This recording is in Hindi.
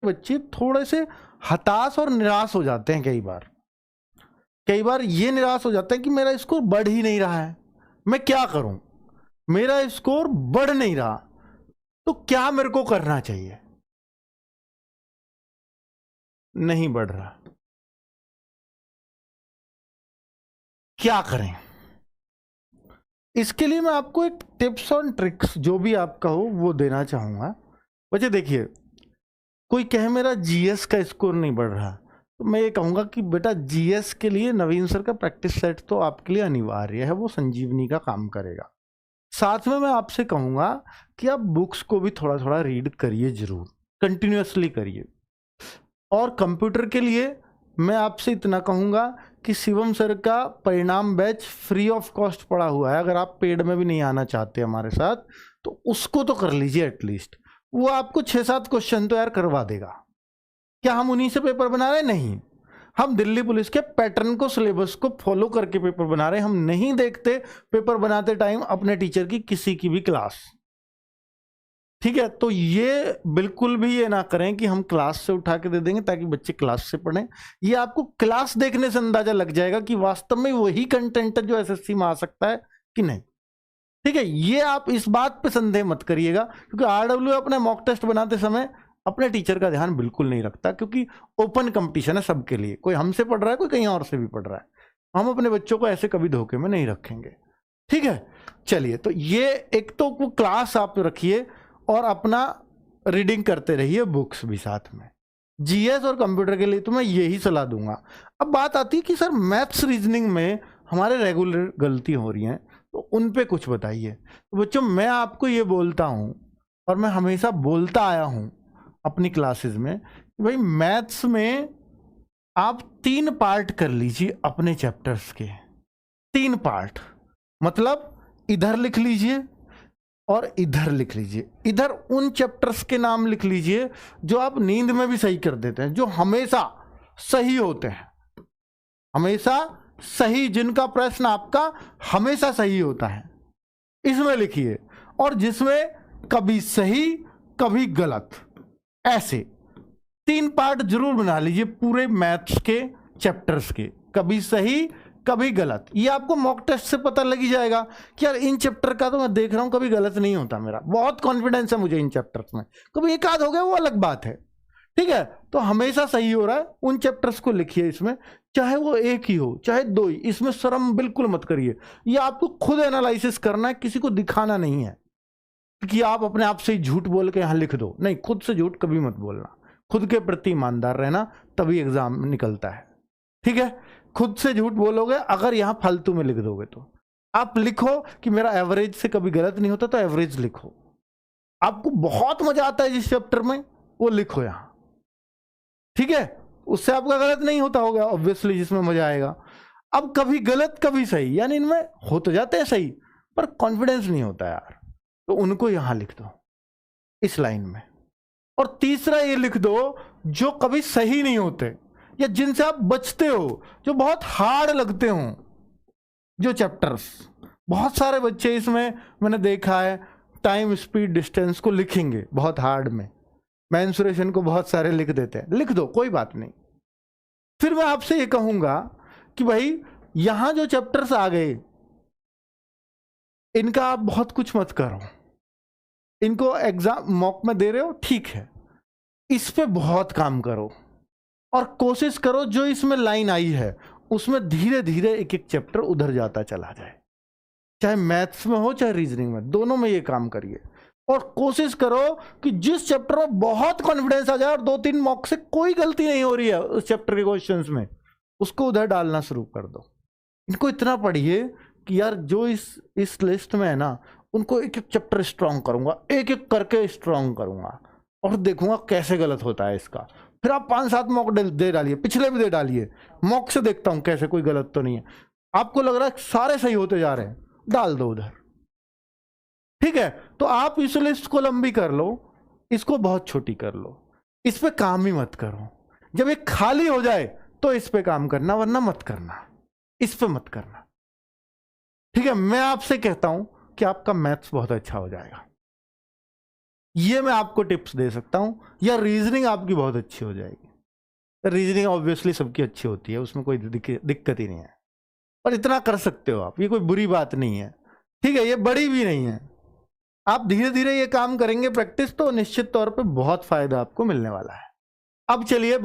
बच्चे थोड़े से हताश और निराश हो जाते हैं। कई बार ये निराश हो जाते हैं कि मेरा स्कोर बढ़ ही नहीं रहा है, मैं क्या करूं, मेरा स्कोर बढ़ नहीं रहा, तो क्या मेरे को करना चाहिए? नहीं बढ़ रहा, क्या करें? इसके लिए मैं आपको एक टिप्स और ट्रिक्स जो भी आप कहो वो देना चाहूंगा। बच्चे देखिए, कोई कहे मेरा जीएस का स्कोर नहीं बढ़ रहा, तो मैं ये कहूंगा कि बेटा जीएस के लिए नवीन सर का प्रैक्टिस सेट तो आपके लिए अनिवार्य है, वो संजीवनी का काम करेगा। साथ में मैं आपसे कहूंगा कि आप बुक्स को भी थोड़ा थोड़ा रीड करिए, जरूर कंटिन्यूअसली करिए। और कंप्यूटर के लिए मैं आपसे इतना कहूंगा कि शिवम सर का परिणाम बैच फ्री ऑफ कॉस्ट पड़ा हुआ है, अगर आप पेड में भी नहीं आना चाहते हमारे साथ तो उसको तो कर लीजिए एटलीस्ट। वो आपको 6-7 क्वेश्चन तो यार करवा देगा। क्या हम उन्हीं से पेपर बना रहे? नहीं, हम दिल्ली पुलिस के पैटर्न को, सिलेबस को फॉलो करके पेपर बना रहे हैं। हम नहीं देखते पेपर बनाते टाइम अपने टीचर की किसी की भी क्लास, ठीक है? तो ये बिल्कुल भी ये ना करें कि हम क्लास से उठा के दे देंगे ताकि बच्चे क्लास से पढ़ें। ये आपको क्लास देखने से अंदाजा लग जाएगा कि वास्तव में वही कंटेंट है जो एसएससी में आ सकता है कि नहीं, ठीक है? ये आप इस बात पे संदेह मत करिएगा, क्योंकि आरडब्ल्यू अपने मॉक टेस्ट बनाते समय अपने टीचर का ध्यान बिल्कुल नहीं रखता, क्योंकि ओपन कंपटीशन है सबके लिए। कोई हमसे पढ़ रहा है, कोई कहीं और से भी पढ़ रहा है। हम अपने बच्चों को ऐसे कभी धोखे में नहीं रखेंगे, ठीक है? चलिए, तो ये एक तो क्लास आप रखिए और अपना रीडिंग करते रहिए, बुक्स भी साथ में। जीएस और कंप्यूटर के लिए तो मैं यही सलाह दूंगा। अब बात आती है कि सर मैथ्स रीजनिंग में हमारे रेगुलर गलती हो रही हैं, तो उन पे कुछ बताइए। तो बच्चों, मैं आपको ये बोलता हूं और मैं हमेशा बोलता आया हूं अपनी क्लासेस में कि भाई मैथ्स में आप 3 पार्ट कर लीजिए अपने चैप्टर्स के। 3 पार्ट मतलब इधर लिख लीजिए और इधर लिख लीजिए। इधर उन चैप्टर्स के नाम लिख लीजिए जो आप नींद में भी सही कर देते हैं, जो हमेशा सही होते हैं, हमेशा सही, जिनका प्रश्न आपका हमेशा सही होता है, इसमें लिखिए। और जिसमें कभी सही कभी गलत, ऐसे 3 पार्ट जरूर बना लीजिए पूरे मैथ्स के चैप्टर्स के, कभी सही कभी गलत। ये आपको मॉक टेस्ट से पता लग ही जाएगा कि यार इन चैप्टर का तो मैं देख रहा हूं कभी गलत नहीं होता, मेरा बहुत कॉन्फिडेंस है मुझे इन चैप्टर्स में, कभी एक आध हो गया वो अलग बात है, ठीक है? तो हमेशा सही हो रहा है, उन चैप्टर्स को लिखिए इसमें, चाहे वो एक ही हो चाहे 2 ही, इसमें शर्म बिल्कुल मत करिए। ये आपको खुद एनालिसिस करना है, किसी को दिखाना नहीं है कि आप अपने आप से झूठ बोल के यहां लिख दो। नहीं, खुद से झूठ कभी मत बोलना, खुद के प्रति ईमानदार रहना, तभी एग्जाम निकलता है, ठीक है? खुद से झूठ बोलोगे अगर यहां फालतू में लिख दोगे तो। आप लिखो कि मेरा एवरेज से कभी गलत नहीं होता, तो एवरेज लिखो। आपको बहुत मजा आता है जिस चैप्टर में, वो लिखो यहां, ठीक है? उससे आपका गलत नहीं होता होगा ऑब्वियसली, जिसमें मजा आएगा। अब कभी गलत कभी सही, यानी इनमें हो तो जाते हैं सही पर कॉन्फिडेंस नहीं होता यार, तो उनको यहां लिख दो इस लाइन में। और तीसरा ये लिख दो जो कभी सही नहीं होते या जिनसे आप बचते हो, जो बहुत हार्ड लगते हो, जो चैप्टर्स। बहुत सारे बच्चे इसमें मैंने देखा है टाइम स्पीड डिस्टेंस को लिखेंगे बहुत हार्ड में, मेंसुरेशन को बहुत सारे लिख देते हैं, लिख दो, कोई बात नहीं। फिर मैं आपसे ये कहूंगा कि भाई यहां जो चैप्टर्स आ गए इनका आप बहुत कुछ मत करो, इनको एग्जाम मॉक में दे रहे हो, ठीक है, इस पे बहुत काम करो और कोशिश करो जो इसमें लाइन आई है उसमें धीरे धीरे एक एक चैप्टर उधर जाता चला जाए, चाहे मैथ्स में हो चाहे रीजनिंग में, दोनों में ये काम करिए। और कोशिश करो कि जिस चैप्टर में बहुत कॉन्फिडेंस आ जाए और 2-3 मॉक से कोई गलती नहीं हो रही है उस चैप्टर के क्वेश्चंस में, उसको उधर डालना शुरू कर दो। इनको इतना पढ़िए कि यार जो इस लिस्ट में है ना, उनको एक एक चैप्टर स्ट्रांग करूंगा, एक एक करके स्ट्रांग करूंगा और देखूंगा कैसे गलत होता है इसका। फिर आप 5-7 मॉक दे डालिए, पिछले भी दे डालिए, मॉक से देखता हूं कैसे कोई गलत तो नहीं है। आपको लग रहा है सारे सही होते जा रहे हैं, डाल दो उधर, ठीक है? तो आप इस लिस्ट को लंबी कर लो, इसको बहुत छोटी कर लो, इस पे काम ही मत करो। जब ये खाली हो जाए तो इस पे काम करना, वरना मत करना, इस पे मत करना, ठीक है? मैं आपसे कहता हूं कि आपका मैथ्स बहुत अच्छा हो जाएगा। ये मैं आपको टिप्स दे सकता हूँ, या रीजनिंग आपकी बहुत अच्छी हो जाएगी। रीजनिंग ऑब्वियसली सबकी अच्छी होती है, उसमें कोई दिक्कत ही नहीं है, पर इतना कर सकते हो आप, ये कोई बुरी बात नहीं है, ठीक है, ये बड़ी भी नहीं है। आप धीरे धीरे ये काम करेंगे प्रैक्टिस, तो निश्चित तौर पे बहुत फायदा आपको मिलने वाला है। अब चलिए